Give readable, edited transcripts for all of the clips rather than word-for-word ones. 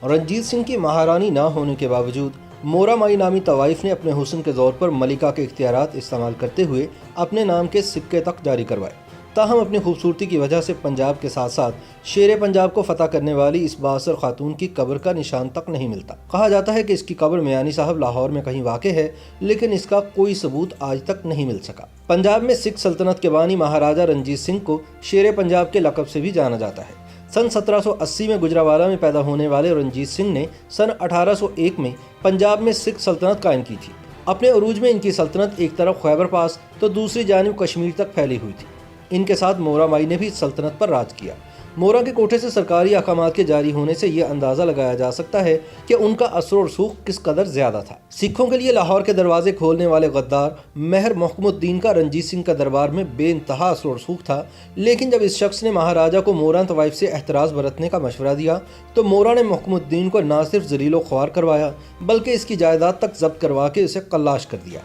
रंजीत सिंह की महारानी ना होने के बावजूद मोरा माई नामी तवाइफ ने अपने हुस्न के ज़ोर पर मलिका के इख्तियारात इस्तेमाल करते हुए अपने नाम के सिक्के तक जारी करवाए। ताहम अपनी खूबसूरती की वजह से पंजाब के साथ साथ शेर पंजाब को फतह करने वाली इस बासर खातून की कब्र का निशान तक नहीं मिलता। कहा जाता है कि इसकी कब्र मियानी साहब लाहौर में कहीं वाक़ है, लेकिन इसका कोई सबूत आज तक नहीं मिल सका। पंजाब में सिख सल्तनत के बानी महाराजा रंजीत सिंह को शेर पंजाब के लक़ब से भी जाना जाता है। सन 1780 में गुजरावाला में पैदा होने वाले रंजीत सिंह ने सन 1801 में पंजाब में सिख सल्तनत कायम की थी। अपने अरूज में इनकी सल्तनत एक तरफ खैबर पास तो दूसरी जानिब कश्मीर तक फैली हुई थी। इनके साथ मोरा माई ने भी सल्तनत पर राज किया। मोरा के कोठे से सरकारी अहकामात के जारी होने से ये अंदाज़ा लगाया जा सकता है कि उनका असर और सूख किस कदर ज़्यादा था। सिखों के लिए लाहौर के दरवाजे खोलने वाले गद्दार महर मोहकमुद्दीन का रंजीत सिंह का दरबार में बेइंतहा असर और सूख था, लेकिन जब इस शख्स ने महाराजा को मोरा तवाइफ से एहतराज बरतने का मशवरा दिया तो मोरा ने मोहकमुद्दीन को न सिर्फ जलीलो ख्वार करवाया बल्कि इसकी जायदाद तक जब्त करवा के उसे कल्लाश कर दिया।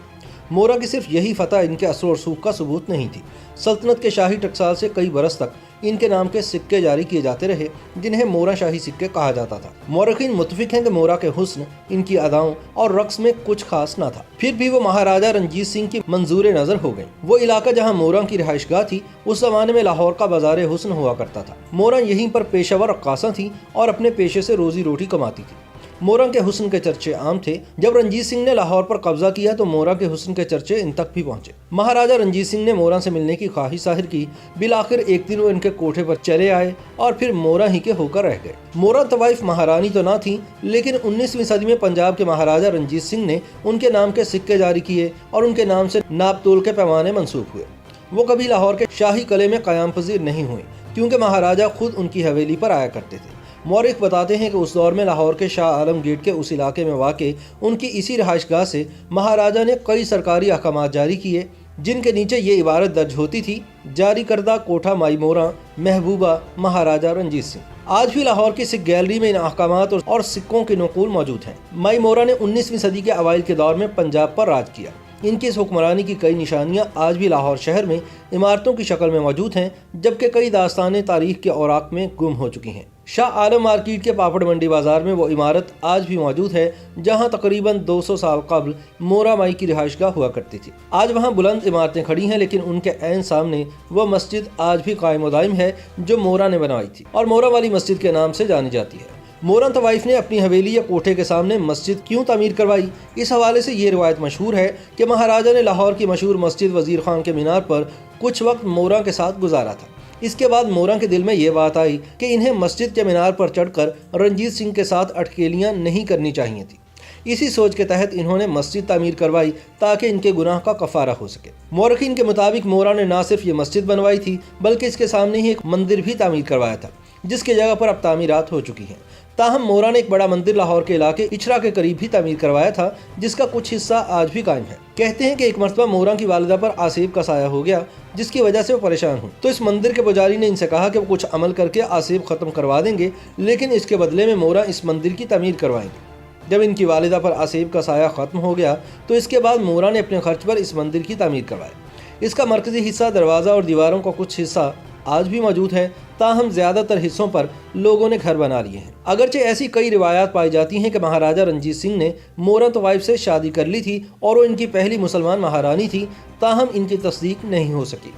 मोरा की सिर्फ यही फतह इनके असर और सूख का सबूत नहीं थी। सल्तनत के शाही टकसाल से कई बरस तक इनके नाम के सिक्के जारी किए जाते रहे, जिन्हें मोरा शाही सिक्के कहा जाता था। मौरखीन मुत्तफिक हैं कि मोरा के हुस्न, इनकी अदाओं और रक्स में कुछ खास ना था, फिर भी वो महाराजा रंजीत सिंह की मंजूर नज़र हो गई। वो इलाका जहाँ मोरा की रिहाइशगाह थी, उस जमाने में लाहौर का बाजार हुस्न हुआ करता था। मोरा यहीं पर पेशावर रक्कासा थी और अपने पेशे से रोजी रोटी कमाती थी। मोरा के हुस्न के चर्चे आम थे। जब रंजीत सिंह ने लाहौर पर कब्जा किया तो मोरा के हुस्न के चर्चे इन तक भी पहुंचे। महाराजा रंजीत सिंह ने मोरा से मिलने की ख्वाहिश जाहिर की। बिलाखिर एक दिन वो इनके कोठे पर चले आए और फिर मोरा ही के होकर रह गए। मोरा तवाइफ महारानी तो ना थी, लेकिन 19वीं सदी में पंजाब के महाराजा रंजीत सिंह ने उनके नाम के सिक्के जारी किए और उनके नाम से नाप तोल के पैमाने मंसूब हुए। वो कभी लाहौर के शाही किले में क़याम पजीर नहीं हुए, क्योंकि महाराजा खुद उनकी हवेली पर आया करते थे। मौरिख बताते हैं कि उस दौर में लाहौर के शाह आलम गेट के उस इलाके में वाक़े उनकी इसी रिहाइशगाह से महाराजा ने कई सरकारी अहकामात जारी किए, जिनके नीचे ये इबारत दर्ज होती थी, जारी करदा कोठा माई मोरा महबूबा महाराजा रंजीत सिंह। आज भी लाहौर की सिख गैलरी में इन अहकामात और सिक्कों के नकूल मौजूद हैं। माई मोरा ने 19वीं सदी के अवाइल के दौर में पंजाब पर राज किया। इनकी इस हुक्मरानी की कई निशानियां आज भी लाहौर शहर में इमारतों की शक्ल में मौजूद हैं, जबकि कई दास्तानें तारीख के औराक में गुम हो चुकी हैं। शाह आलम मार्केट के पापड़ मंडी बाजार में वो इमारत आज भी मौजूद है, जहां तकरीबन 200 साल कबल मोरा माई की रिहाइशगाह हुआ करती थी। आज वहां बुलंद इमारतें खड़ी हैं, लेकिन उनके ऐन सामने वो मस्जिद आज भी कायम दायम है जो मोरा ने बनवाई थी और मोरा वाली मस्जिद के नाम से जानी जाती है। मोरा तवाइफ ने अपनी हवेली या कोठे के सामने मस्जिद क्यों तामीर करवाई? इस हवाले से ये रिवायत मशहूर है कि महाराजा ने लाहौर की मशहूर मस्जिद वजीर खान के मीनार पर कुछ वक्त मोरा के साथ गुजारा था। इसके बाद मोरा के दिल में ये बात आई कि इन्हें मस्जिद के मीनार पर चढ़कर रंजीत सिंह के साथ अटकेलियां नहीं करनी चाहिए थी। इसी सोच के तहत इन्होंने मस्जिद तामीर करवाई ताकि इनके गुनाह का कफारा हो सके। मौरखीन के मुताबिक मोरा ने ना सिर्फ ये मस्जिद बनवाई थी, बल्कि इसके सामने ही एक मंदिर भी तामीर करवाया था, जिसकी जगह पर अब तामीरात हो चुकी हैं। ताहम मोरा ने एक बड़ा मंदिर लाहौर के इलाके इचरा के करीब भी तामीर करवाया था, जिसका कुछ हिस्सा आज भी कायम है। कहते हैं कि एक मरतबा मोरा की वालिदा पर आसेब का साया हो गया, जिसकी वजह से वो परेशान हुई। तो इस मंदिर के पुजारी ने इनसे कहा कि वो कुछ अमल करके आसेब खत्म करवा देंगे, लेकिन इसके बदले में मोरा इस मंदिर की तामीर करवाएंगे। जब इनकी वालिदा पर आसेब का साया खत्म हो गया तो इसके बाद मोरा ने अपने खर्च पर इस मंदिर की तामीर करवाई। इसका मरकजी हिस्सा, दरवाज़ा और दीवारों का कुछ हिस्सा आज भी मौजूद है, ताहम ज़्यादातर हिस्सों पर लोगों ने घर बना लिए हैं। अगरचे ऐसी कई रिवायात पाई जाती हैं कि महाराजा रंजीत सिंह ने मोरा तवाइफ से शादी कर ली थी और वो इनकी पहली मुसलमान महारानी थी, ताहम इनकी तस्दीक नहीं हो सकी।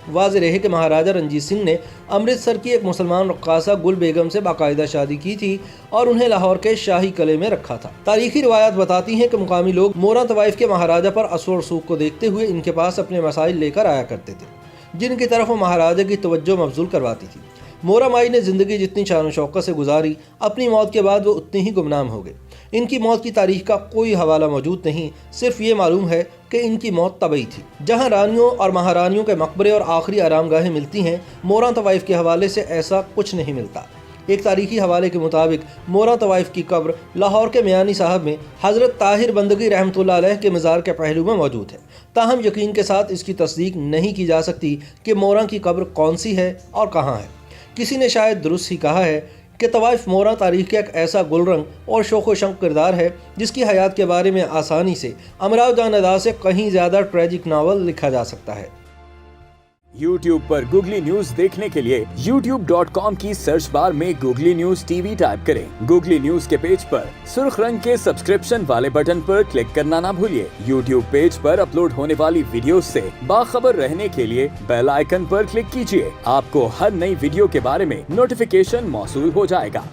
वाज़ेह रहे कि महाराजा रंजीत सिंह ने अमृतसर की एक मुसलमान रक्कासा गुल बेगम से बाकायदा शादी की थी और उन्हें लाहौर के शाही किले में रखा था। तारीखी रिवायात बताती हैं कि मुकामी लोग मोरा तवाइफ के महाराजा पर असर और सूख को देखते हुए इनके पास अपने मसाइल लेकर आया करते थे, जिनकी तरफ वो महाराजा की तवज्जो मबजूल करवाती थी। मोरा माई ने ज़िंदगी जितनी शान शौकत से गुजारी, अपनी मौत के बाद वो उतनी ही गुमनाम हो गए। इनकी मौत की तारीख का कोई हवाला मौजूद नहीं, सिर्फ ये मालूम है कि इनकी मौत तबई थी। जहाँ रानियों और महारानियों के मकबरे और आखिरी आरामगाहें मिलती हैं, मोरा तवाइफ के हवाले से ऐसा कुछ नहीं मिलता। एक तारीखी हवाले के मुताबिक मोरा तवाइफ की कब्र लाहौर के मियानी साहब में हज़रत ताहिर बंदगी रहमतुल्लाह अलैह के मज़ार के पहलू में मौजूद है। ताहम यकीन के साथ इसकी तस्दीक नहीं की जा सकती कि मोरा की कब्र कौन सी है और कहाँ है। किसी ने शायद दुरुस्त ही कहा है कि तवाइफ मोरा तारीख का एक ऐसा गुलरंग और शोख व शौक किरदार है जिसकी हयात के बारे में आसानी से अमराव जान अदा से कहीं ज़्यादा ट्रेजिक नावल लिखा जा सकता है। YouTube पर गूगली न्यूज देखने के लिए youtube.com की सर्च बार में गूगली न्यूज टीवी टाइप करें। गूगली न्यूज के पेज पर सुर्ख रंग के सब्सक्रिप्शन वाले बटन पर क्लिक करना ना भूलिए। YouTube पेज पर अपलोड होने वाली वीडियो से बाखबर रहने के लिए बेल आइकन पर क्लिक कीजिए। आपको हर नई वीडियो के बारे में नोटिफिकेशन मौसूल हो जाएगा।